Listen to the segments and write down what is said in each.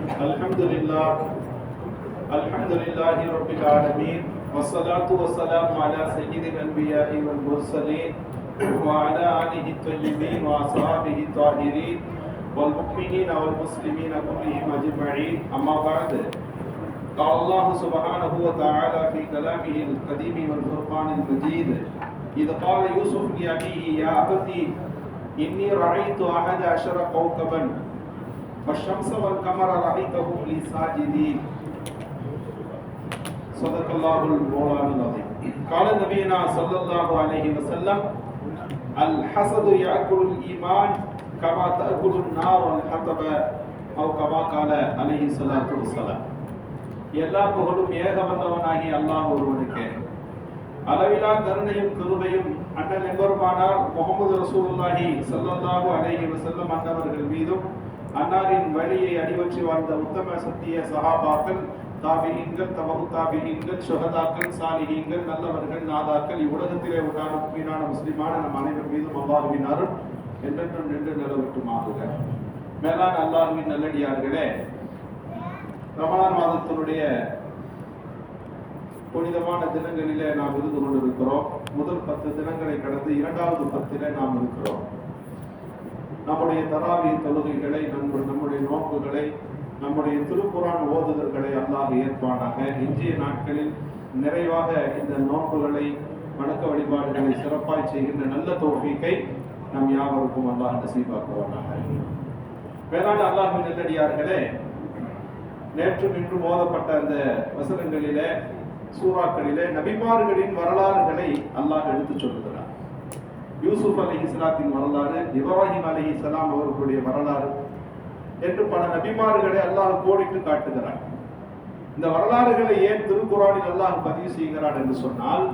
الحمد لله رب العالمين والصلاة والسلام على سيد الأنبياء والمرسلين وعلى آله الطيبين وأصحابه الطاهرين والمؤمنين والمسلمين كلهم أجمعين. أما بعد، قال الله سبحانه وتعالى في كلامه القديم والفرقان المجيد إذ قال يوسف لأبيه يا أبتي إني رأيت 11 كوكبا والشمس والقمر رأيتهم لي ساجدين. صدق الله المولان العظيم. قال نبينا صلى الله عليه وسلم الحسد يأكل الإيمان كما تأكل النار الحطب أو كما قال عليه الصلاة والسلام. எல்லா புகழும் ஏகவல்லவனாகி அல்லாஹ் ஒருவனுக்கே. அளவிலா கருணையும் கிருபையும் அண்ணல் எம்பெருமானார் முஹம்மது ரசூலுல்லாஹி ஸல்லல்லாஹு அலைஹி வஸல்லம் அன்னவர்கள் மீதும் அன்னாரின் வழியை அடிவற்றி வாழ்ந்த உத்தம சத்திய சஹாபாக்கள், தாபிஈன்கள், தபு தாபிஈன்கள், ஷுஹதாக்கள், சாலிஹீன்கள், நல்லவர்கள், நாதாக்கள், இவ்வுலகத்திலே உண்டான முக்மீனான முஸ்லிமான நம் அனைவர் மீதும் அல்லாஹ்வின் அருள் என்றென்றும் நின்று நிலவட்டுமாகுக. மேலான அல்லாஹ்வின் நல்லடியார்களே, ரமலான் மாதத்தினுடைய புனிதமான தினங்களிலே நாம் இருந்து கொண்டிருக்கிறோம். முதல் 10 தினங்களை கடந்து இரண்டாவது 10 நாம் இருக்கிறோம். நம்முடைய தராவி தொழுகைகளை, நம்முடைய நோக்குகளை, நம்முடைய திருக்குரான் ஓதுதல்களை அல்லாஹ் ஏற்பானாக. இன்றைய நாட்களில் நிறைவாக இந்த நோக்குகளை, வணக்க வழிபாடுகளை சிறப்பாய் செய்கின்ற நல்ல தௌஃபீக்கை நம் யாவருக்கும் அல்லாஹ் நசீபாக்குவானாக. மேலான அல்லாஹ்வின் நல்லடியார்களே, நேற்று இன்று ஓதப்பட்ட அந்த வசனங்களிலே, சூறாக்களிலே நபிமார்களின் வரலாறுகளை அல்லாஹ் எடுத்து சொல்லுகிறார். யூசுப் அலைஹிஸ்ஸலாத்தின் வரலாறு, இப்ராஹிம் அலைஹிஸ்ஸலாம் அவர்களுடைய வரலாறு என்று பல நபிமார்களை அல்லாஹ் கோடிட்டு காட்டுகிறார். இந்த வரலாறுகளை ஏன் திருக்குரானில் அல்லாஹ் பதிவு செய்கிறார் என்று சொன்னால்,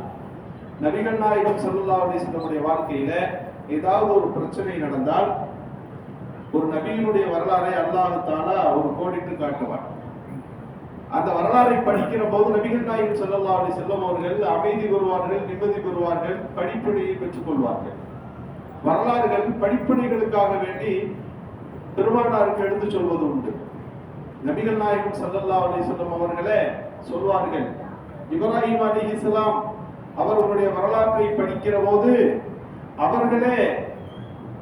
நபிகள் நாயகம் ஸல்லல்லாஹு அலைஹி வஸல்லம் வாழ்க்கையில ஏதாவது ஒரு பிரச்சனை நடந்தால் ஒரு நபியினுடைய வரலாறை அல்லாஹ் தஆலா ஒரு கோடிட்டு காட்டுவார். அந்த வரலாறை படிக்கிற போது நபிகள் நாயகம் ஸல்லல்லாஹு அலைஹி வஸல்லம் அவர்கள் அமைதி பெறுவார்கள், நிம்மதி பெறுவார்கள், படிப்பினையை பெற்றுக் கொள்வார்கள். வரலாறுகள் படிப்பினைகளுக்காக வேண்டி பெருமானாருக்கு எடுத்து சொல்வது உண்டு. நபிகள் நாயகம் ஸல்லல்லாஹு அலைஹி வஸல்லம் அவர்களே சொல்வார்கள், இப்ராஹிம் அலைஹிஸ்ஸலாம் அவர்களுடைய வரலாற்றை படிக்கிற போது அவர்களே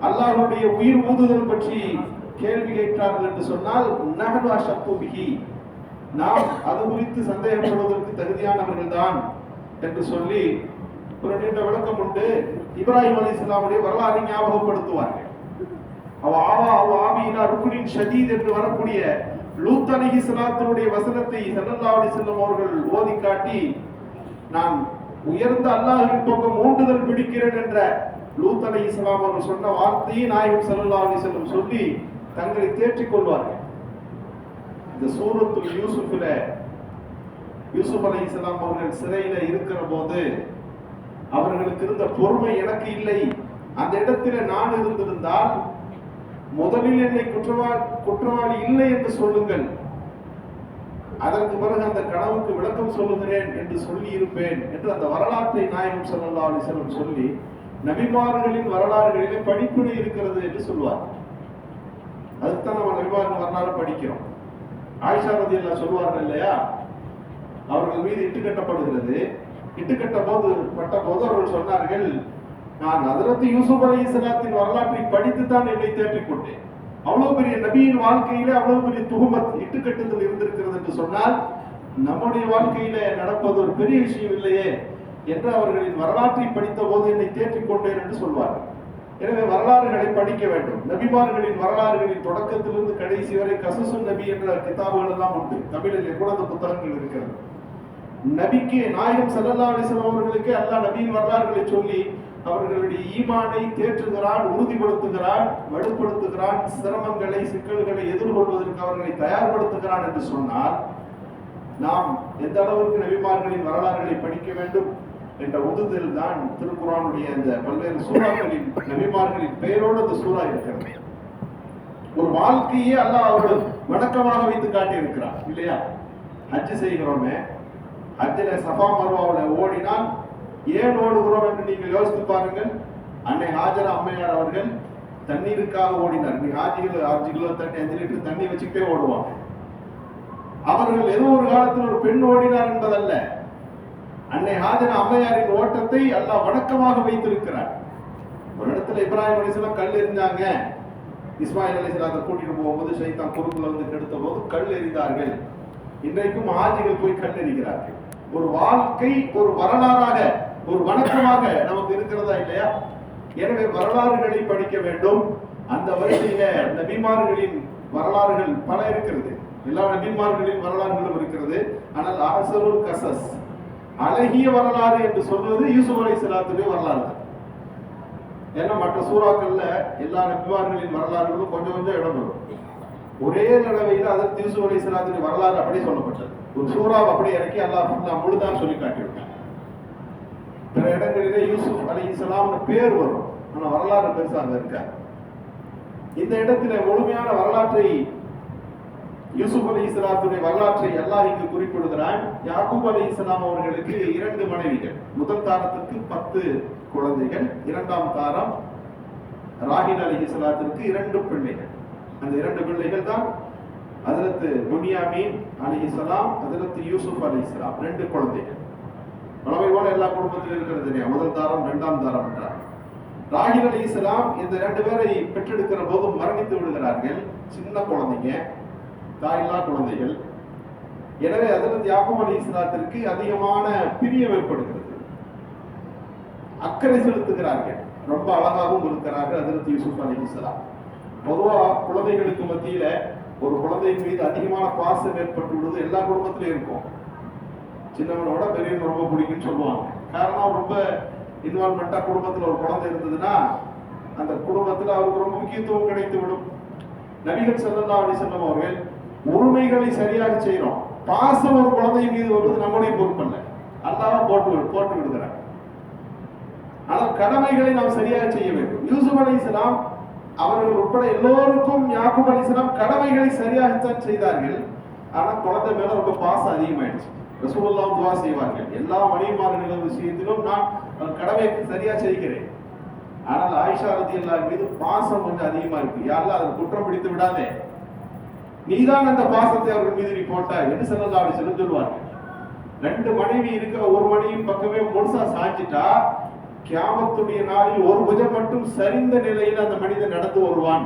அல்லாஹ்வுடைய உயிர் ஊதுதல் பற்றி கேள்வி கேட்கிறார்கள் என்று சொன்னால், நஹனு அஷக்கு பிஹி, நாம் அது குறித்து சந்தேகப்படுவதற்கு தகுதியானவர்கள் தான் என்று சொல்லி ஒரு நீண்ட விளக்கம் உண்டு. இப்ராஹிம் அலைஹிஸ்ஸலாமுடைய வரலாறை ஞாபகப்படுத்துவார்கள். ஷதீத் என்று வரக்கூடிய லூத் அலைஹிஸ்ஸலாத்தினுடைய வசனத்தை ஸல்லல்லாஹு அலைஹி வஸல்லம் அவர்கள் ஓதி காட்டி, நான் உயர்ந்த அல்லாஹ்வின் பக்கம் ஊண்டுதல் பிடிக்கிறேன் என்ற லூத் அலைஹிஸ்ஸலாம் அவர்கள் சொன்ன வார்த்தையை நாயகம் ஸல்லல்லாஹு அலைஹி வஸல்லம் சொல்லி தங்களை தேற்றிக் கொள்வார்கள். இந்த சூரத்துல் யூசுஃபில யூசுப் அலைஹிஸ்ஸலாம் அவர்கள் சிறையில இருக்கிற போது அவர்களுக்கு இருந்த பொறுமை எனக்கு இல்லை. அந்த இடத்துல நான் இருந்திருந்தால் முதலில் என்னை குற்றவாளி இல்லை என்று சொல்லுங்கள், அதற்கு பிறகு அந்த கனவுக்கு விளக்கம் சொல்லுகிறேன் என்று சொல்லி இருப்பேன் என்று அந்த வரலாற்றை நாயகம் ஸல்லல்லாஹு அலைஹி வஸல்லம் சொல்லி நபிமார்களின் வரலாறுகளிலே படிப்பினை இருக்கிறது என்று சொல்வார். அதுதான் நம்ம நபிமார்கள் வரலாறு படிக்கிறோம். ஆயிஷா ரலியல்லாஹு சொல்வார்கள் இல்லையா, அவர்கள் மீது இட்டு கட்டப்படுகிறது. இட்டு பட்ட போது அவர்கள் சொன்னார்கள், நான் ஹஜ்ரத் யூசுப் அலைஹிஸ்ஸலாத்தின் வரலாற்றை படித்துத்தான் என்னை தேற்றிக் கொண்டேன். அவ்வளவு பெரிய நபியின் வாழ்க்கையிலே அவ்வளவு பெரிய துஹமத், இட்டுக்கட்டுதல் இருந்திருக்கிறது என்று சொன்னால் நம்முடைய வாழ்க்கையில நடப்பது ஒரு பெரிய விஷயம் இல்லையே என்று அவர்களின் வரலாற்றை படித்த போது என்னை தேற்றிக் கொண்டேன் என்று சொல்வார்கள். எனவே வரலாறுகளை படிக்க வேண்டும். நபிமார்களின் வரலாறுகளின் தொடக்கத்திலிருந்து கடைசி வரை கசசுன் நபி என்ற கிதாபுகள் எல்லாம் உண்டு. தமிழில் கூட அந்த புத்தகங்கள் இருக்கிறது. நபிக்கு நாயகம் ஸல்லல்லாஹு அலைஹி வஸல்லம் அவர்களுக்கு அல்லாஹ் நபியின் வரலாறுகளை சொல்லி அவர்களுடைய ஈமானை தேற்றுகிறான், உறுதிப்படுத்துகிறான், வலுப்படுத்துகிறான், சிரமங்களை, சிக்கல்களை எதிர்கொள்வதற்கு அவர்களை தயார்படுத்துகிறான் என்று சொன்னால், நாம் எந்த அளவுக்கு நபிமார்களின் வரலாறுகளை படிக்க வேண்டும் என்ற உந்துதல் தான் திருக்குரானுடைய இந்த பல்வேறு சூறாக்களின் நபிமார்களின் பெயரோடு அந்த சூறா இருக்கிறது. ஒரு வாழ்க்கையே அல்லாஹ் அவர்கள் வணக்கமாக வைத்து காட்டி இருக்கிறார் இல்லையா? ஹஜ் செய்கிறோமே, ஹஜ்ஜில சஃபா மர்வாவில் ஓடினால் ஏன் ஓடுகிறோம் என்று நீங்கள் யோசித்து பாருங்கள். அன்னை ஹாஜரா அம்மையார் அவர்கள் தண்ணீருக்காக ஓடினார். நீ 5 கிலோ தண்ணி 5 லிட்டர் தண்ணி வச்சுக்கிட்டே ஓடுவாங்க. அவர்கள் ஏதோ ஒரு காலத்தில் ஒரு பெண் ஓடினார் என்பதல்ல. அன்னை ஹாஜரா அம்மையாரின் ஓட்டத்தை அல்லாஹ் வணக்கமாக வைத்திருக்கிறார். ஒரு இடத்துல இப்ராஹிம் அலைஹிஸ்ஸலாம் கல் எறிஞ்சாங்க, இஸ்மாயில் அலைஹிஸ்ஸலாத்தை கூட்டிட்டு போகும்போது ஷைத்தான் குறுக்குல வந்து கெடுத்த போது கல் எறிந்தார்கள். இன்றைக்கும் ஆஜிகள் போய் கல் எறிகிறார்கள். ஒரு வாழ்க்கை ஒரு வரலாறாக ஒரு வணக்கமாக நமக்கு இருக்கிறதா இல்லையா? எனவே வரலாறுகளை படிக்க வேண்டும். அந்த வரிசையில நபிமார்களின் வரலாறுகள் பல இருக்கிறது. எல்லா நபிமார்களின் வரலாறுகளும் இருக்கிறது. ஆனால் அஹ்சனுல் கஸஸ், அழகிய வரலாறு என்று சொல்வது யூசுப் அலைஹிஸ்ஸலாத்துடைய வரலாறு தான். ஏன்னா மற்ற சூறாக்கள்ல எல்லா நபிமார்களின் வரலாறுகளும் கொஞ்சம் கொஞ்சம் இடம் வரும். ஒரே தடவையில் அதற்கு யூசுப் அலைஹிஸ்ஸலாத்துடைய வரலாறு அப்படியே சொல்லப்பட்டது. ஒரு சூறாவை அப்படியே இறக்கி அல்லாஹ் முழுதான் சொல்லி காட்டிவிட்டான். பிற இடங்களிலே யூசுப் அலைஹிஸ்ஸலாம்னு பேர் வரும், ஆனா வரலாறு பெருசா அங்க இருக்காது. இந்த இடத்துல முழுமையான வரலாற்றை, யூசுப் அலைஹிஸ்ஸலாத்துடைய வரலாற்றை அல்லாஹ் இங்கு குறிப்பிடுகிறான். யாக்கூப் அலைஹிஸ்ஸலாம் அவர்களுக்கு 2 மனைவிகள். முதல் தாரத்திற்கு 10 குழந்தைகள், இரண்டாம் தாரம் ராஹில் அலைஹிஸ்ஸலாத்திற்கு 2 பிள்ளைகள். அந்த 2 பிள்ளைகள் தான் ஹஜ்ரத் புன்யாமீன் அலைஹிஸ்ஸலாம், ஹஜ்ரத் யூசுப் அலைஹிஸ்ஸலாம், 2 குழந்தைகள். பலவை போல எல்லா குடும்பத்திலும் இருக்கிறது இல்லையா? முதல் தாரம், இரண்டாம் தாரம் என்றார். ராஹில் அலைஹிஸ்ஸலாம் இந்த 2 பேரை பெற்றெடுக்கிற போது மரணித்து விடுகிறார்கள். சின்ன குழந்தைங்க, தாயில்லா குழந்தைகள். எனவே ஹஜ்ரத் யாக்கூப் அலைஹிஸ்ஸலாத்திற்கு அதிகமான பிரியம் ஏற்படுகிறது. அக்கறை செலுத்துகிறார்கள். ரொம்ப அழகாகவும் இருக்கிறார்கள் ஹஜ்ரத் யூசுப் அலைஹிஸ்ஸலாம். பொதுவா குழந்தைகளுக்கு மத்தியில ஒரு குழந்தையின் மீது அதிகமான பாசம் ஏற்பட்டு விடுவது எல்லா குடும்பத்திலும் இருக்கும். சின்னவனோட பெரியவன் ரொம்ப பிடிக்குன்னு சொல்லுவாங்க. காரணம் ரொம்ப இன்வால்மெண்டா குடும்பத்துல ஒரு குழந்தை இருந்ததுன்னா அந்த குடும்பத்துல அவருக்கு ரொம்ப முக்கியத்துவம் கிடைத்து விடும். நபிகள் ஸல்லல்லாஹு அலைஹி வஸல்லம் அவர்கள் உரிமைகளை சரியாக செய்யறோம், பாசம் ஒரு குழந்தை மீது வருவது நம்முடைய பொறுப்பல்ல, அல்லாஹ் போட்டு விடுகிறார். ஆனால் கடமைகளை நாம் சரியாக செய்ய வேண்டும். யூசுப் அலைஹிஸ்ஸலாம் அவர்கள் உட்பட எல்லோருக்கும் யாக்கூப் அலைஹிஸ்ஸலாம் கடமைகளை சரியாகத்தான் செய்தார்கள். ஆனா குழந்தை மேல ரொம்ப பாசம் அதிகமாயிடுச்சு. ரசூலுல்லாஹ் துஆ செய்வார்கள், எல்லா மனைவிமார்களின் விஷயத்திலும் நான் கடமையை சரியா செய்கிறேன். ஆனால் ஆயிஷா ரலியல்லாஹு மீது பாசம் கொஞ்சம் அதிகமா இருக்கு. யா அல்லாஹ் அதை குற்றம் பிடித்து விடாதே, நீதான் அந்த பாசத்தை அவர்கள் மீது நீ போட்டாய் என்று ஸல்லல்லாஹு அலைஹி வஸல்லம் சொல்வார்கள். 2 மனைவி இருக்கிற ஒரு மனைவி பக்கமே முழுசா சாஞ்சிட்டா கியாமத்துடைய நாளில் ஒரு புஜம் மட்டும் சரிந்த நிலையில் அந்த மனிதன் நடந்து வருவான்.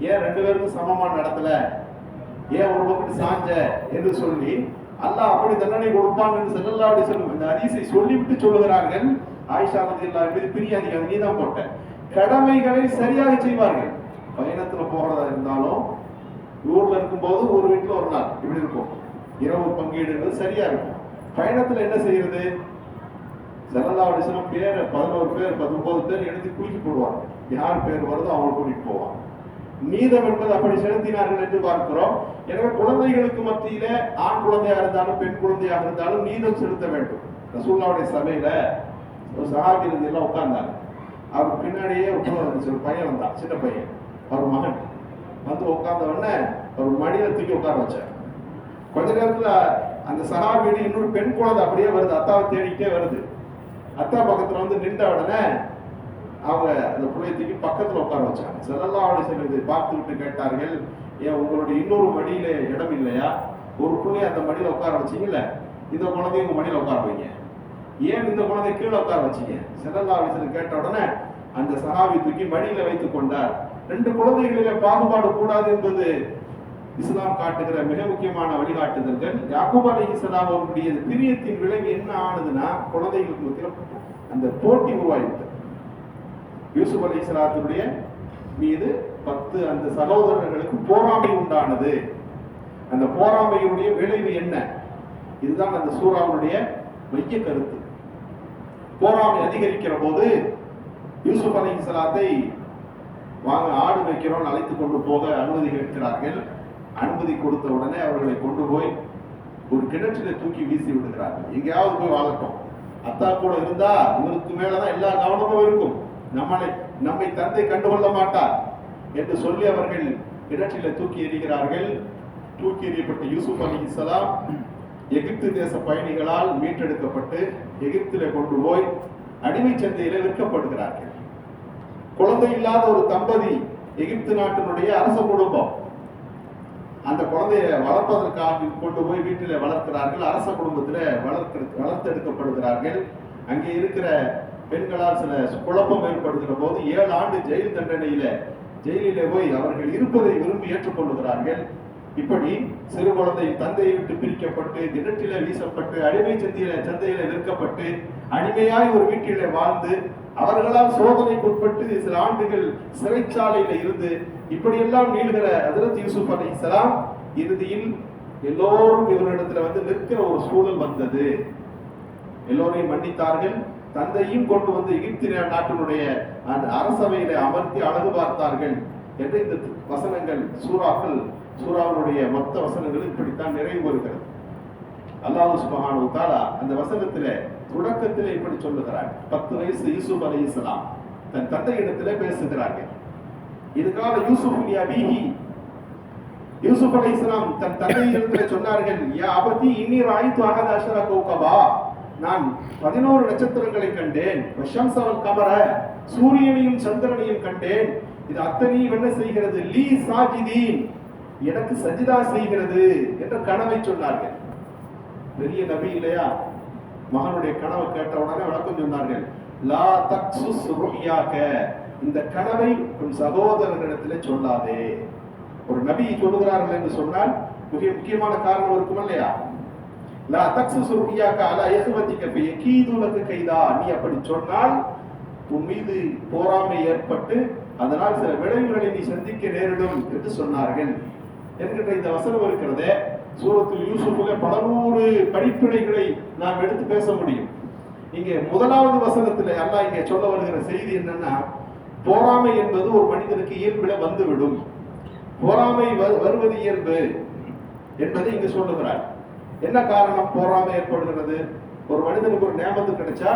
ஏன் 2 பேருக்கும் சமமா நடத்தல, ஏன் ஒரு பக்கம் சாஞ்ச என்று சொல்லி அல்லாஹ் அப்படி தண்டனை கொடுப்பான் என்று ஸல்லல்லாஹு அலைஹி வஸல்லம் இந்த ஹதீஸை சொல்லிவிட்டு சொல்லுகிறார்கள். ஆயிஷா ரலியல்லாஹு மீது பிரியாதி நீ தான் போட்ட. கடமைகளை சரியாக செய்வார்கள். பயணத்துல போறதா இருந்தாலும் ஊர்ல இருக்கும்போது ஒரு வீட்டுல ஒரு நாள் இப்படி இருக்கும், இரவு பங்கீடுங்கிறது சரியா இருக்கும். பயணத்துல என்ன செய்யறது? ஸல்லல்லாஹு அலைஹி வஸல்லம் பேரை 11 பேர் 19 பேர் எழுதி குலுக்கி போடுவாங்க. யார் பேர் வருதோ அவங்க கூட்டிட்டு போவாங்க. நீதம் என்பது அப்படி செலுத்தினார்கள் என்று பார்க்கிறோம். எனவே குழந்தைகளுக்கு மத்தியில ஆண் குழந்தையா இருந்தாலும் பெண் குழந்தையாக இருந்தாலும் நீதம் செலுத்த வேண்டும். ரசூலுல்லாஹ்வுடைய சபையில ஒரு சஹாபி எல்லாம் உட்கார்ந்தாங்க. அவர் பின்னாடியே ஒரு பையன் வந்தான், சின்ன பையன், அவர் மகன் வந்து உட்கார்ந்த உடனே ஒரு மடியில தூக்கி உட்கார வச்சார். கொஞ்ச நேரத்துல அந்த சஹாபியோட இன்னொரு பெண் குழந்தை அப்படியே வருது, அத்தாவை தேடிக்கிட்டே வருது. அத்தா பக்கத்துல வந்து நின்ற உடனே அவங்க அந்த பிள்ளையை தூக்கி பக்கத்துல உட்கார வச்சாங்க. ஸல்லல்லாஹு அலைஹி வஸல்லம் இதை பார்த்து விட்டு கேட்டார்கள், ஏன் உங்களுடைய இன்னொரு மடியில இடம் இல்லையா? ஒரு பிள்ளைய அந்த மடியில உட்கார வச்சீங்கல்ல, இந்த குழந்தைய உங்க மடியில உட்கார வைங்க, ஏன் இந்த குழந்தை கீழே உட்கார வச்சீங்க? ஸல்லல்லாஹு அலைஹி வஸல்லம் கேட்ட உடனே அந்த சஹாபி தூக்கி மடியில வைத்துக் கொண்டார். 2 குழந்தைகளிலே பாகுபாடு கூடாது என்பது இஸ்லாம் காட்டுகிற மிக முக்கியமான வழிகாட்டுதல்கள். யாக்கூப் அலைஹிஸ்ஸலாம் அவருடைய பிரியத்தின் விளைவு என்ன ஆனதுன்னா குழந்தைகளுக்கு மத்தியில் அந்த போட்டி உருவாகிவிட்டது. யூசுப் அலைஹிஸ்ஸலாத்துடைய மீது 10 அந்த சகோதரர்களுக்கு போராமை உண்டானது. அந்த போராமையுடைய விளைவு என்ன? இதுதான் அந்த சூறாவுடைய மைய கருத்து. போராமை அதிகரிக்கிற போது யூசுப் அலைஹிஸ்ஸலாத்தை வாங்க ஆடு வைக்கிறோம் அழைத்து கொண்டு போக அனுமதி கேட்கிறார்கள். அனுமதி கொடுத்த உடனே அவர்களை கொண்டு போய் ஒரு கிணற்றில தூக்கி வீசி விடுகிறார்கள். எங்கேயாவது போய் வாழட்டும், அத்தா கூட இருந்தா இவருக்கு மேலதான் எல்லா கவனமும் இருக்கும், நம்மை தந்தை கண்டுகொள்ள மாட்டார் என்று சொல்லி அவர்கள் கிணற்றில தூக்கி எறிகிறார்கள். தூக்கி எறியப்பட்ட யூசுப் அலைஹிஸ்ஸலாம் எகிப்து தேச பயணிகளால் மீட்டெடுக்கப்பட்டு எகிப்திலே கொண்டு போய் அடிமை சந்தையில விற்கப்படுகிறார்கள். குழந்தை இல்லாத ஒரு தம்பதி, எகிப்து நாட்டினுடைய அரச குடும்பம். அந்த குழந்தைய வளர்ப்பதற்காக கொண்டு போய் வீட்டில் வளர்க்கிறார்கள். அரச குடும்பத்தில் வளர்த்தெடுக்கப்படுகிறார்கள். அங்கே இருக்கிற பெண்களால் சில குழப்பம் ஏற்படுகிற போது 7 ஆண்டு ஜெயில் ஜெயிலிலே போய் அவர்கள் இருப்பதை விரும்பி ஏற்றுக்கொள்ளுகிறார்கள். இப்படி சிறு குழந்தை தந்தையை விட்டு பிரிக்கப்பட்டு கிணற்றில வீசப்பட்டு அடிமை சந்தையில விற்கப்பட்டு அடிமையாய் ஒரு வீட்டிலே வாழ்ந்து அவர்களால் சோதனைக்குட்பட்டு சில ஆண்டுகள் சிறைச்சாலையில இருந்து இப்படியெல்லாம் நீள்கிற ஹஜ்ரத் யூசுப் அலைஹிஸ்ஸலாம் இறுதியில் எல்லோரும் இவரிடத்துல நிற்கிற ஒரு சூழல் வந்தது. எல்லோரையும் மன்னித்தார்கள். தந்தையும் கொண்டு வந்து எகிப்து நாட்டினுடைய அந்த அரசவையில அமர்த்தி அழகு பார்த்தார்கள் என்று இந்த வசனங்கள் சூராவுடைய மொத்த வசனங்கள் இப்படித்தான் நிறைவு வருகிறது. அல்லாஹ் சுப்ஹானஹு வ தஆலா அந்த வசனத்தில தொடக்கத்திலே இப்படி சொல்லுகிறார். 10 வயசு யூசுப் அலைஹிஸ்ஸலாம் தன் தந்தையிடத்திலே பேசுகிறார்கள். இதுகால யூசுப் அபிஹி, யூசுப் அலைஹிஸ்ஸலாம் தன் தந்தையிடத்திலே சொன்னார்கள், யா அபதி இன்னி ராயித்து அஹத அஷர கௌகபா, நான் 11 நட்சத்திரங்களை கண்டேன். வஷம்ஸ வல் கமர, சூரியனையும் சந்திரனையும் கண்டேன். இது அத்தனையும் என்ன செய்கிறது? லீ சாஜிதீன், எனக்கு சஜிதா செய்கிறது என்ற கனவை சொன்னார்கள். பெரிய நபி இல்லையா? மகனுடைய கனவை கேட்ட உடனே விளக்கம் சொன்னார்கள். லா தக்சுஸ் ருஹ்யாக, இந்த கனவை உன் சகோதரனிடத்திலே சொல்லாதே. ஒரு நபி சொல்லுகிறார்கள் என்று சொன்னால் மிக முக்கியமான காரணம் இருக்கும் இல்லையா? லா தக்சுஸ் ருஹ்யாக அலா யஹ்வதிக ஃபயகீது லக கைதா, நீ அப்படி சொன்னால் உன் மீது போராமை ஏற்பட்டு அதனால் சில விளைவுகளை நீ சந்திக்க நேரிடும் என்று சொன்னார்கள் என்கின்ற இந்த வசனம் இருக்கிறதே, சூரத்துல் யூசுஃப்ல பல நூறு படிப்பினைகளை நாம் எடுத்து பேச முடியும். இங்கே முதலாவது வசனத்துல அல்லாஹ் இங்கே சொல்ல வருகிற செய்தி என்னன்னா, போராமை என்பது ஒரு மனிதனுக்கு இயல்பில வந்துவிடும். போராமை வருவது இயல்பு என்பதை இங்கு சொல்லுகிறார். என்ன காரணம் போராமை ஏற்படுகிறது? ஒரு மனிதனுக்கு ஒரு நேமத்து கிடைச்சா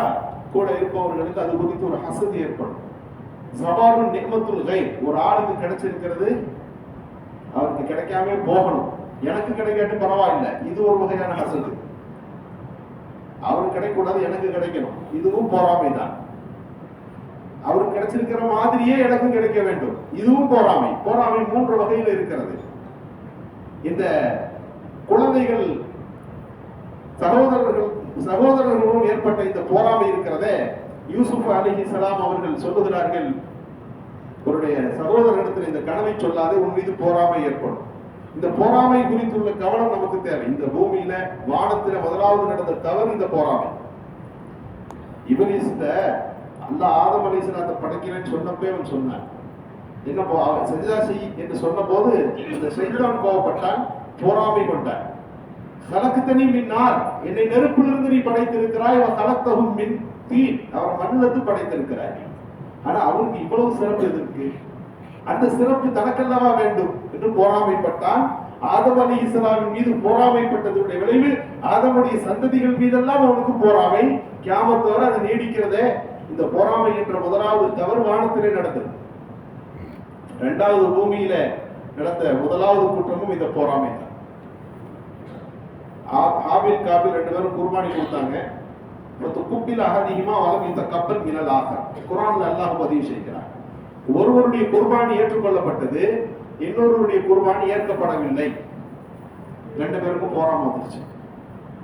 கூட இருப்பவர்களுக்கு அது குறித்து ஒரு ஹசதி ஏற்படும். சவாலுன் நிஅமத்துல் கைர், ஒரு ஆளுக்கு கிடைச்சிருக்கிறது அவருக்கு கிடைக்காம போகணும், எனக்கு கிடைக்காட்டி பரவாயில்லை, இது ஒரு வகையான ஹசது. அவருக்கு கிடைக்கூடாது, எனக்கு கிடைக்கணும், இதுவும் பொறாமை தான். அவருக்கு கிடைச்சிருக்கிற மாதிரியே எனக்கும் கிடைக்க வேண்டும், இதுவும் பொறாமை. பொறாமை 3 வகையில் இருக்கிறது. இந்த குழந்தைகள் சகோதரர்களும் ஏற்பட்ட இந்த பொறாமை இருக்கிறதே, யூசுப் அலைஹிஸ்ஸலாம் அவர்கள் சொல்லுகிறார்கள், அவருடைய சகோதரரிடத்தில் இந்த கனவை சொல்லாதே, உன் மீது பொறாமை ஏற்படும். இந்த பொறாமை குறித்துள்ள கவனம் நமக்கு தேவை. இந்த பூமியில வானத்தில முதலாவது நடந்த தவறு இந்த பொறாமை. இப்லீஸ்ட அல்லாஹ் ஆதம் அலைஹிஸ்ஸலாத்தை படைக்கிறேன்னு சொன்னப்பே அவன் சொன்னான், என்ன சஜ்தா செய் என்று சொன்ன போது இந்த ஷைத்தான் கோபப்பட்டான், பொறாமை கொண்டான். கலக்குத்தனி மின் நார், என்னை நெருப்பிலிருந்து நீ படைத்திருக்கிறாய், அவன் கலத்தகும் மின் தீன், அவர் மண்ணிலிருந்து படைத்திருக்கிறாய். ஆனா அவருக்கு இவ்வளவு சிறப்பு எதற்கு? அந்த சிறப்பு தனக்கல்லவா வேண்டும் என்று பொறாமைப்பட்டான். ஆதம் அலைஹிஸ்ஸலாமின் மீது பொறாமைப்பட்டதுடைய விளைவு ஆதமுடைய சந்ததிகள் மீதெல்லாம் அவனுக்கு பொறாமை. கியாமத் வரை அது நீடிக்கிறதே. இந்த பொறாமை என்ற முதலாவது தவறு வானத்திலே நடந்தது. 2வது பூமியில நடந்த முதலாவது குற்றமும் இந்த பொறாமை தான். ஹாபில் காபில் 2 பேரும் குர்பானி கொடுத்தாங்க. குப்பில் அகதிகமா வளம் இந்த கப்பல் மினலாக குர்ஆன்ல அல்லாஹ் பதிவு செய்கிறார். ஒருவருடைய குர்பானி ஏற்றுக்கொள்ளப்பட்டது, இன்னொருவருடைய குர்பானி ஏற்கப்படவில்லை. 2 பேருக்கும் பொறாமை வந்துருச்சு.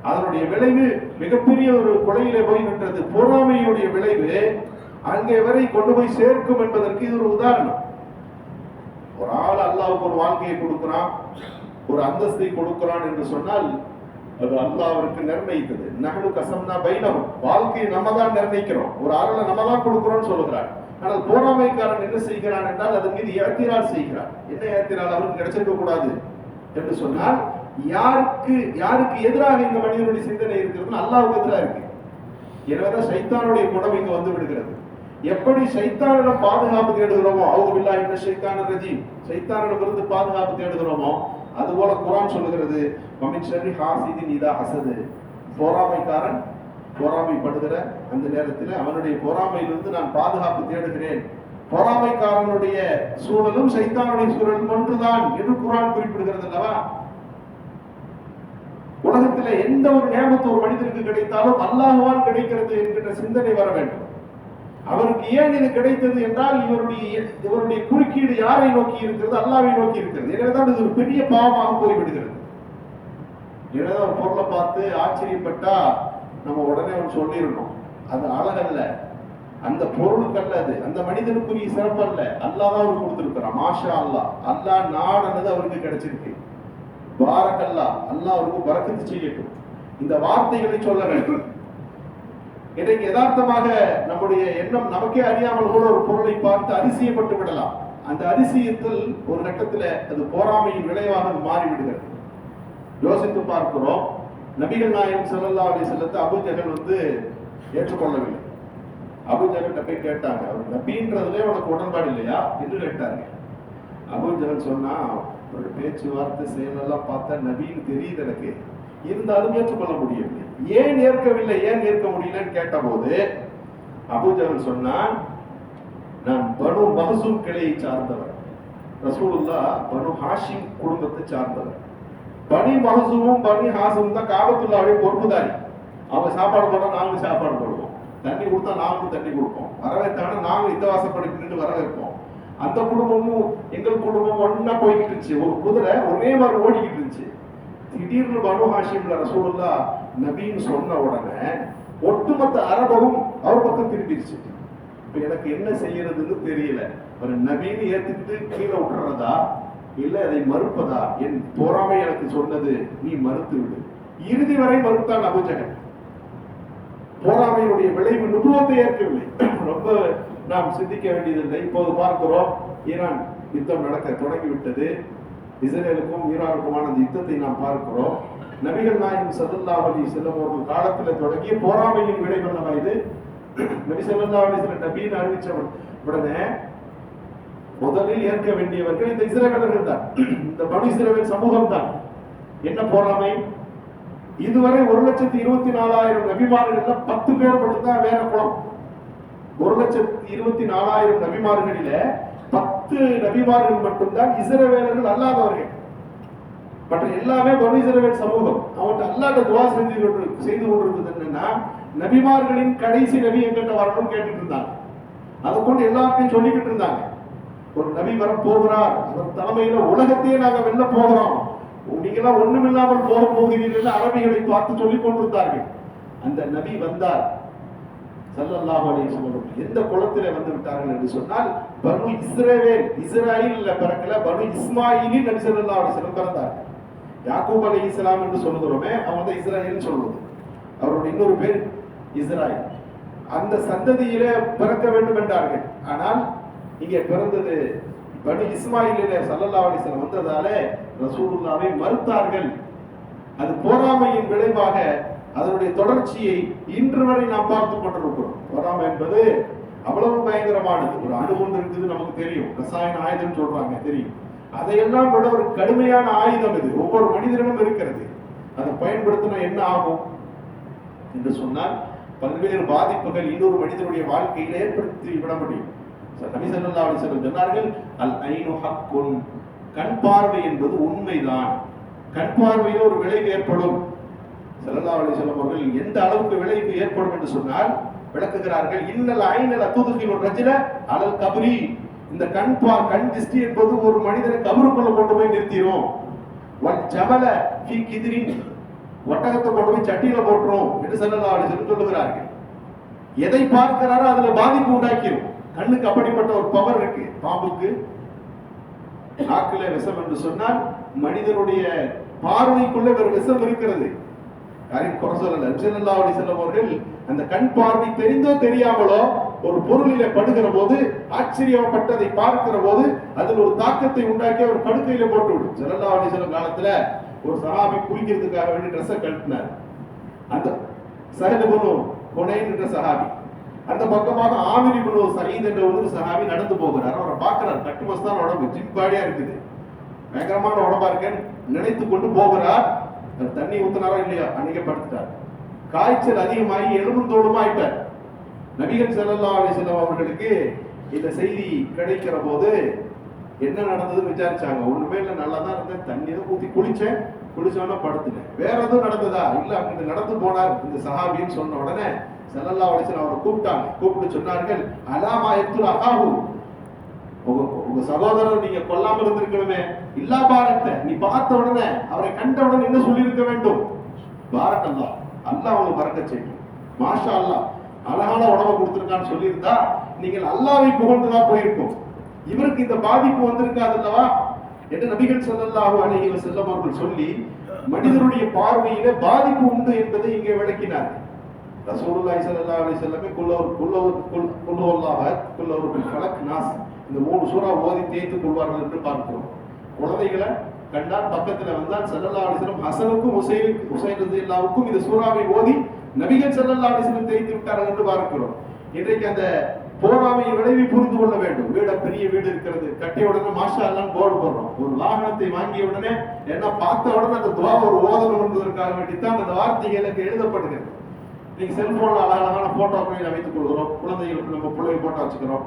அதனுடைய விளைவு மிகப்பெரிய ஒரு கொலையிலே போய் நின்றது. பொறாமையுடைய விளைவு அங்கே வரை கொண்டு போய் சேர்க்கும் என்பதற்கு இது ஒரு உதாரணம். ஒரு ஆள் அல்லாஹ்வுக்கு ஒரு வாழ்க்கையை கொடுக்கிறான், ஒரு அந்தஸ்தை கொடுக்கிறான் என்று சொன்னால் அது அல்லாஹ் அவருக்கு நிர்ணயித்தது. நஹ்னு கஸம்னா பைனஹும், வாழ்க்கையை நம்ம தான் நிர்ணயிக்கிறோம், ஒரு அருளை நம்ம தான் கொடுக்கிறோம்னு சொல்லுகிறார். ஆனால் பொறாமைக்காரன் என்ன செய்கிறான் என்றால் அதன் மீது ஏத்திரால் செய்கிறான். என்ன ஏத்திரால்? அவருக்கு கிடைச்சிருக்க கூடாது என்று சொன்னால் யாருக்கு எதிராக இந்த மனிதனுடைய சிந்தனை இருக்கிறது? அல்லாஹ்வுக்கு எதிராக இருக்கு. எனவேதான் ஷைத்தானுடைய குணம் இங்க வந்து விடுகிறது. எப்படி ஷைத்தானிடம் பாதுகாப்பு தேடுகிறோமோ, அவுது பில்லாஹி மினஷ் ஷைத்தானிர் ரஜீம், ஷைத்தானிடமிருந்து பாதுகாப்பு தேடுகிறோமோ, அதுபோல குர்ஆன் சொல்லுகிறது, வமின் ஷர்ரி ஹாசிதின் இதா ஹஸது, பொறாமைக்காரன் பொறாமைப்படுகிற அந்த நேரத்தில் அவனுடைய பொறாமையிலிருந்து நான் பாதுகாப்பு தேடுகிறேன். பொறாமைக்காரனுடைய சூழலும் ஷைத்தானுடைய சூழலும் ஒன்றுதான் என்று குர்ஆன் குறிப்பிடுகிறது அல்லவா? உலகத்தில் எந்த ஒரு நியமத்து ஒரு மனிதனுக்கு கிடைத்தாலும் அல்லாஹ்வால் கிடைக்கிறது என்கிற சிந்தனை வர வேண்டும். அவருக்கு ஏன் இது கிடைத்தது என்றால் இவருடைய குறுக்கீடு யாரை நோக்கி இருக்கிறது? அல்லாஹ்வை நோக்கி இருக்கிறது. எனவேதான் இது ஒரு பெரிய பாவமாக போய்விடுகிறது. எனவே ஒரு பொருளை பார்த்து ஆச்சரியப்பட்டா நம்ம உடனே ஒன்று சொல்லிடணும், அது அழகல்ல, அந்த பொருளுக்கு அல்ல, அது அந்த மனிதனுக்குரிய சிறப்பு அல்ல, அல்லாஹ் தான் அவருக்கு கொடுத்திருக்கிறான். மாஷா அல்லாஹ், அல்லாஹ் நாடுனது அவருக்கு கிடைச்சிருக்கு. பாரக்கல்லா, அல்லாஹ் அவருக்கு பரக்கத்து செய்யட்டும். இந்த வார்த்தைகளை சொல்ல வேண்டும். இன்றைக்கு யதார்த்தமாக நம்முடைய எண்ணம் நமக்கே அறியாமல் கூட ஒரு பொருளை பார்த்து அதிசயப்பட்டு விடலாம். அந்த அதிசயத்தில் ஒரு கட்டத்தில் அது போராமையின் விளைவாக மாறிவிடுகிறது. யோசித்து பார்க்கிறோம், நபிகள் நாயகம் ஸல்லல்லாஹு அலைஹி வஸல்லம் அபூ ஜஹல் ஏற்றுக்கொள்ளவில்லை. அபூ ஜஹல் போய் கேட்டாங்க, அவர் நபின்றதுல உனக்கு உடன்பாடு இல்லையா என்று கேட்டாங்க. அபூ ஜஹல் சொன்னா, ஒரு பேச்சுவார்த்தை செயலெல்லாம் பார்த்தா நபின்னு தெரியுது எனக்கு, இருந்தாலும் ஏற்றுக்கொள்ள முடியவில்லை. ஏன் ஏற்கவில்லை, ஏன் ஏற்க முடியலன்னு கேட்ட போது அபூ ஜஹல் சொன்னான், நான் பனு மஹ்சூம் கிளையை சார்ந்தவர், ரசூலுல்லாஹ் பனு ஹாஷிம் குடும்பத்தை சார்ந்தவர். பனி மஹ்சூமும் பனி ஹாஷிமும் தான் காபத்துல்லாஹ்வுடைய பொறுப்புதாரி. அவங்க சாப்பாடு போட்டா நாங்களும் சாப்பாடு போடுவோம், தண்ணி கொடுத்தா நாங்களும் தண்ணி கொடுப்போம், வரவேற்றான நாங்களும் இந்த வாசப்படி வரவேற்போம். அந்த குடும்பமும் எங்கள் குடும்பமும் ஒன்னா போய்கிட்டு இருந்துச்சு. ஒரு குதிரை ஒரே மாதிரி ஓடிக்கிட்டு இருந்துச்சு. திடீர்னு பனு ஹாஷிம்ல ரசூலுல்லாஹ் நபின்னு சொன்ன உடனே ஒட்டுமொத்த அரபும் அவர் பக்கம் திரும்பிடுச்சு. இப்ப எனக்கு என்ன செய்யறதுன்னு தெரியல, ஒரு நபின்னு ஏத்துக்கிட்டு கீழே விட்டுறதா இல்ல அதை மறுப்பதா? என் போராமை எனக்கு சொன்னது நீ மறுத்து விடு. இறுதி வரை மறுத்தான் அபூ ஜஹல். போராமையுடைய விளைவு நுபுவத்தை ஏற்கவில்லை. ரொம்ப நாம் சிந்திக்க வேண்டியதில்லை. இப்போது பார்க்கிறோம், ஈரான் யுத்தம் நடக்க தொடங்கிவிட்டது. இஸ்ரேலுக்கும் ஈரானுக்குமான அந்த யுத்தத்தை நாம் பார்க்கிறோம். நபிகள் நாயகம் ஸல்லல்லாஹு அலைஹி வஸல்லம் அவர்கள் காலத்தில் தொடங்கிய போராமையின் விளைவு என்னவா இது? நபி ஸல்லல்லாஹு அலைஹி வஸல்லம் நபின்னு அறிவிச்ச உடனே முதலில் ஏற்க வேண்டியவர்கள் இந்த இஸ்ரவேலர்கள் தான், இந்த பனு இஸ்ரவேல் சமூகம் தான். என்ன போராமை? இதுவரை 1,24,000 நபிமார்கள்ல 10 பேர் மட்டும்தான் வேற குலம். 1,24,000 நபிமார்களில 10 நபிமார்கள் மட்டும்தான் இஸ்ரவேலர்கள் அல்லாதவர்கள். மற்ற எல்லாமே பனு இஸ்ரவேல் சமூகம். அவங்கள்ட்ட அல்லாஹ்ட்ட துஆ செய்து கொண்டிருந்தது என்னன்னா, நபிமார்களின் கடைசி நபி எங்கிட்ட வரணும்னு கேட்டுட்டு இருந்தாங்க. அதை கொண்டு எல்லாத்தையும் சொல்லிக்கிட்டு இருந்தாங்க, ஒரு நபி வர போகிறார், அவர் தலைமையில உலகத்தையே நாங்க வெல்ல போகிறோம், நீங்களாம் ஒண்ணுமில்லாமல் போக போகிறீர்கள் அரபிகளை பார்த்து சொல்லிக் கொண்டிருந்தார்கள். அந்த நபி வந்தார் ஸல்லல்லாஹு அலைஹி வஸல்லம். எந்த குலத்திலே வந்து விட்டார்கள் என்று சொன்னால், பனு இஸ்ரவேல், இஸ்ராயீல்ல பிறக்கல, பனு இஸ்மாயிலில் நபி ஸல்லல்லாஹு அலைஹி வஸல்லம் பிறந்தார். யாக்கூப் அலைஹிஸ்ஸலாம் என்று சொல்லுகிறோமே, அவங்க தான் இஸ்ராயேல் சொல்வது. அவருடைய இன்னொரு பேர் இஸ்ராயேல். அந்த சந்ததியிலே பிறக்க வேண்டும் என்றார்கள். ஆனால் இங்கே பிறந்தது பனு இஸ்மாயிலிலே ஸல்லல்லாஹு அலைஹி வஸல்லம் வந்ததால ரசூலுல்லாஹ்வை மறுத்தார்கள். அது போராமையின் விளைவாக அதனுடைய தொடர்ச்சியை இன்று வரை நாம் பார்த்துக் கொண்டிருக்கிறோம். பொறாமை என்பது அவ்வளவு பயங்கரமானது. ஒரு அணு ஒன்று இருக்குது நமக்கு தெரியும், ரசாயன ஆயுதம் சொல்றாங்க தெரியும். அதையெல்லாம் விட ஒரு கடுமையான ஆயுதம் இது ஒவ்வொரு மனிதனிடம் இருக்கிறது. அதை பயன்படுத்தினா என்ன ஆகும் என்று சொன்னால், பல்வேறு பாதிப்புகள் இன்னொரு மனிதனுடைய வாழ்க்கையில் ஏற்படுத்தி விட முடியும். நபி ஸல்லல்லாஹு அலைஹி வஸல்லம் சொன்னார்கள், அல் ஐனு ஹக்குன், கண் பார்வை என்பது உண்மைதான். கண் பார்வையில் ஒரு விளைவு ஏற்படும். ஸல்லல்லாஹு அலைஹி வஸல்லம் அவர்கள் எந்த அளவுக்கு விளைவு ஏற்படும் என்று சொன்னால் விளக்குகிறார்கள், இன்னல் ஐனல் அதுகிலு ரஜுல அலல் கப்ரி, இந்த கண் திருஷ்டி என்பது ஒரு மனிதனை கபருக்குள்ள கொண்டு போய் நிறுத்திடும். வல் ஜமல ஃபீ கித்ரின், ஒட்டகத்தை கொண்டு போய் சட்டியில போட்டுரும் என்று ஸல்லல்லாஹு அலைஹி வஸல்லம் சொல்லுகிறார்கள். எதை பார்க்கிறாரோ அதுல பாதிப்பு உண்டாக்கிடும். கண்ணுக்கு அப்படிப்பட்ட ஒரு பவர் இருக்கு. பாம்புக்கு நாக்கிலே விஷம் என்று சொன்னால் மனிதனுடைய பார்வைக்குள்ள ஒரு விஷம் இருக்கிறது. யாரையும் குறை சொல்லல. ஸல்லல்லாஹு அலைஹி வஸல்லம் அவர்கள் அந்த கண் பார்வை தெரிந்தோ தெரியாமலோ ஒரு பொருளிலே படுகிற போது, ஆச்சரியப்பட்டதை பார்க்கிற போது அதில் ஒரு தாக்கத்தை உண்டாக்கி அவர் படுக்கையில போட்டு விடும். ஸல்லல்லாஹு அலைஹி வஸல்லம் காலத்துல ஒரு சஹாபி குளிக்கிறதுக்காக வேண்டி ட்ரெஸ்ஸை கழட்டினார். அந்த ஸஹல் இப்னு ஹுனைன் என்ற சஹாபி, அந்த பக்கமாக ஆமிர் இப்னு ஸயீத் என்ற ஒரு சஹாபி நடந்து போகிறார். அவரை பார்க்கிறார், கட்டு மஸ்தான உடம்பு, ஜிம் பாடியா இருக்குது, பயங்கரமான உடம்பா இருக்கேன்னு நினைத்து கொண்டு போகிறார். தண்ணி ஊத்தினாரோ இல்லையா, அன்னைக்கே படுத்துட்டார். காய்ச்சல் அதிகமாகி எலும்பும் தோளுமா ஆயிட்டார். நபிகள் ஸல்லல்லாஹு அலைஹி வஸல்லம் அவர்களுக்கு இந்த செய்தி கிடைக்கிற போது என்ன நடந்ததுன்னு விசாரிச்சாங்க. ஒண்ணுமே இல்லை, நல்லா தான் இருந்தேன், தண்ணி தான் ஊத்தி குளிச்சோன்னா படுத்துட்டேன். வேற எதுவும் நடந்ததா? இல்ல, அங்கிட்டு நடந்து போனார் இந்த சஹாபின்னு சொன்ன உடனே ஸல்லல்லாஹு அலைஹி வஸல்லம் அவரை கூப்பிட்டாங்க. கூப்பிட்டு சொன்னார்கள், அலாமா யக்துல் அஹாஹு, உங்க சகோதரர் நீங்க கொல்லாம இருந்திருக்கணுமே, இல்லா பாரத்த, நீ பார்த்த உடனே அவரை கண்ட உடனே என்ன சொல்லி இருக்க வேண்டும்? பாரக்கல்லாஹ், அல்லாஹ் உங்களுக்கு பரக்கத் செய்யும், மாஷா அல்லாஹ், அழகான உணவை கொடுத்திருக்கான்னு சொல்லியிருந்தா நீங்கள் அல்லாஹ்வை புகழ்ந்துதான் போயிருக்கும். இவருக்கு இந்த பாதிப்பு வந்திருக்காது அல்லவா என்று நபிகள் ஸல்லல்லாஹு அலைஹி வஸல்லம் அவர்கள் சொல்லி மனிதனுடைய பார்வையில பாதிப்பு உண்டு என்பதை இங்கே விளக்கினார்கள். ரசூலுல்லாஹி ஸல்லல்லாஹு அலைஹி வஸல்லம் குல்லவர் ஃபலக் நாஸ் இந்த 3 சூரா ஓதி தேய்த்துக் கொள்வார்கள் என்று பார்க்கிறோம். குழந்தைகளை கண்டால் பக்கத்துல வந்தால் ஸல்லல்லாஹு அலைஹி வஸல்லம் ஹசனுக்கும் ஹுசைன் ரலியல்லாஹுக்கும் இந்த சூறாவை ஓதி நபிகள் ஸல்லல்லாஹு அலைஹி வஸல்லம் தேய்த்து விட்டார்கள் என்று பார்க்கிறோம். இன்றைக்கு அந்த போராமையை விளைவி புரிந்து கொள்ள வேண்டும். பெரிய வீடு இருக்கிறது, கட்டிய உடனே மாஷா அல்லாஹ்னு போர்டு போடுறோம். ஒரு வாகனத்தை வாங்கிய உடனே என்ன பார்த்த உடனே அந்த துவா ஒரு ஓதணும் என்பதற்காக வேண்டித்தான் அந்த வார்த்தைகளுக்கு எழுதப்படுகிறது. நீங்க செல்போன்ல அழகான போட்டோக்களை வைத்துக் கொள்கிறோம். குழந்தைகளுக்கு நம்ம பிள்ளை போட்டோ வச்சுக்கிறோம்,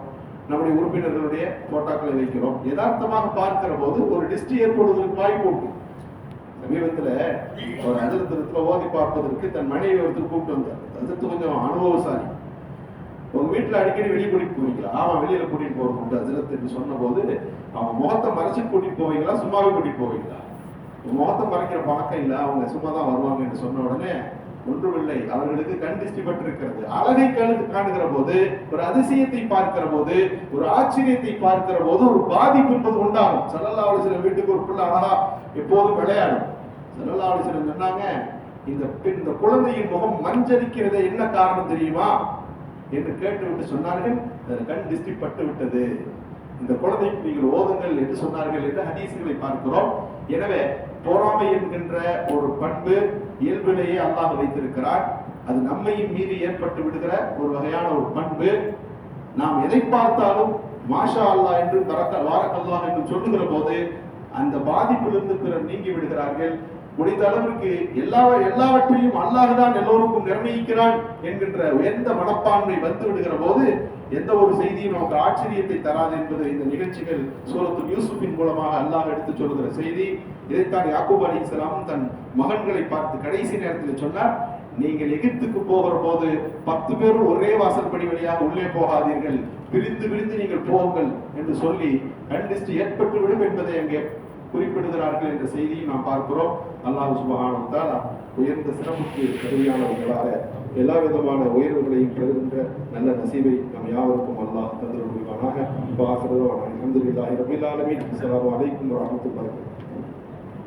நம்முடைய உறுப்பினர்களுடைய போட்டோக்களை வைக்கிறோம். யதார்த்தமாக பார்க்கிற போது ஒரு டிஸ்டி ஏற்படுவதற்கு வாய்ப்பு உண்டு. சமீபத்துல ஒரு அதிர்த்தத்துல ஓதி பார்ப்பதற்கு தன் மனைவி ஒருத்தர் கூப்பிட்டு வந்தார். அதிர்த்து கொஞ்சம் அனுபவசாலி. உங்க வீட்டுல அடிக்கடி வெளியே கூட்டிட்டு போவீங்களா? ஆமா, வெளியில கூட்டிட்டு போறது உண்டு அதிரத் என்று சொன்ன போது, அவங்க முகத்தை மறைச்சு கூட்டிட்டு போவீங்களா, சும்மாவே கூட்டிட்டு போவீங்களா? முகத்தை மறைக்கிற பழக்கம் இல்ல, அவங்க சும்மா தான் வருவாங்க என்று சொன்ன உடனே, ஒன்றுமில்லை, அவர்களுக்கு கண் திருஷ்டி பட்டிருக்கிறது. அழகை காணுகிற போது, ஒரு அதிசயத்தை பார்க்கிற போது, ஒரு ஆச்சரியத்தை பார்க்கிற போது ஒரு பாதிப்பு என்பது உண்டாகும். ஸல்லல்லாஹு அலைஹி வஸல்லம் வீட்டுக்கு ஒரு பிள்ளை அழகா எப்போதும் விளையாடும். ஸல்லல்லாஹு அலைஹி வஸல்லம் சொன்னாங்க, இந்த குழந்தையின் முகம் மஞ்சளிக்கிறதே என்ன காரணம் தெரியுமா என்று கேட்டுவிட்டு சொன்னார்கள், கண் திருஷ்டி பட்டு விட்டது, இந்த குழந்தைக்கு நீங்கள் ஓதுங்கள் என்று சொன்னார்கள் என்று ஹதீஸ்களை பார்க்கிறோம். எனவே பொறாமை என்கின்ற ஒரு பண்பு இயல்பிலேயே அல்லாஹ் வைத்திருக்கிறார். அது நம்மையும் மீறி ஏற்பட்டு விடுகிற ஒரு வகையான ஒரு பண்பு. நாம் எதை பார்த்தாலும் மாஷா அல்லாஹ் என்று வாரக்கல்லாஹ் என்று சொல்லுகிற போது அந்த பாதிப்பிலிருந்து பிறர் நீங்கி விடுகிறார்கள். முடிந்த அளவிற்கு எல்லாவற்றையும் அல்லாஹ் தான் எல்லோருக்கும் நிர்ணயிக்கிறான் என்கின்ற உயர்ந்த மனப்பான்மை வந்து விடுகிற போது எந்த ஒரு செய்தியும் நமக்கு ஆச்சரியத்தை தராது என்பது இந்த நிகழ்ச்சிகள் சூரத்துல் யூசுஃபின் மூலமாக அல்லாஹ் எடுத்து சொல்லுகிற செய்தி. இதைத்தான் யாக்கூப் அலைஹிஸ்ஸலாம் தன் மகன்களை பார்த்து கடைசி நேரத்தில் சொன்னார், நீங்கள் எகிப்துக்கு போகிற போது 10 பேரும் ஒரே வாசல்படி வழியாக உள்ளே போகாதீர்கள், பிரிந்து பிரிந்து நீங்கள் போங்கள் என்று சொல்லி கண் திருஷ்டி ஏற்பட்டு விடும் என்பதை அங்கே குறிப்பிடுகிறார்கள் என்ற செய்தியை நாம் பார்க்கிறோம். அல்லாஹ் சுப்ஹானஹு வ தஆலா உயர்ந்த சிறப்புக்கு தகுதியானவர்களாக எல்லா விதமான உயர்வுகளையும் பெறுகின்ற நல்ல நசீபை நம் யாவருக்கும் அல்லாஹ் தந்தருள்வானாக. அல்ஹம்துலில்லாஹி ரப்பில் ஆலமீன். அஸ்ஸலாமு அலைக்கும் வரஹ்மத்துல்லாஹி.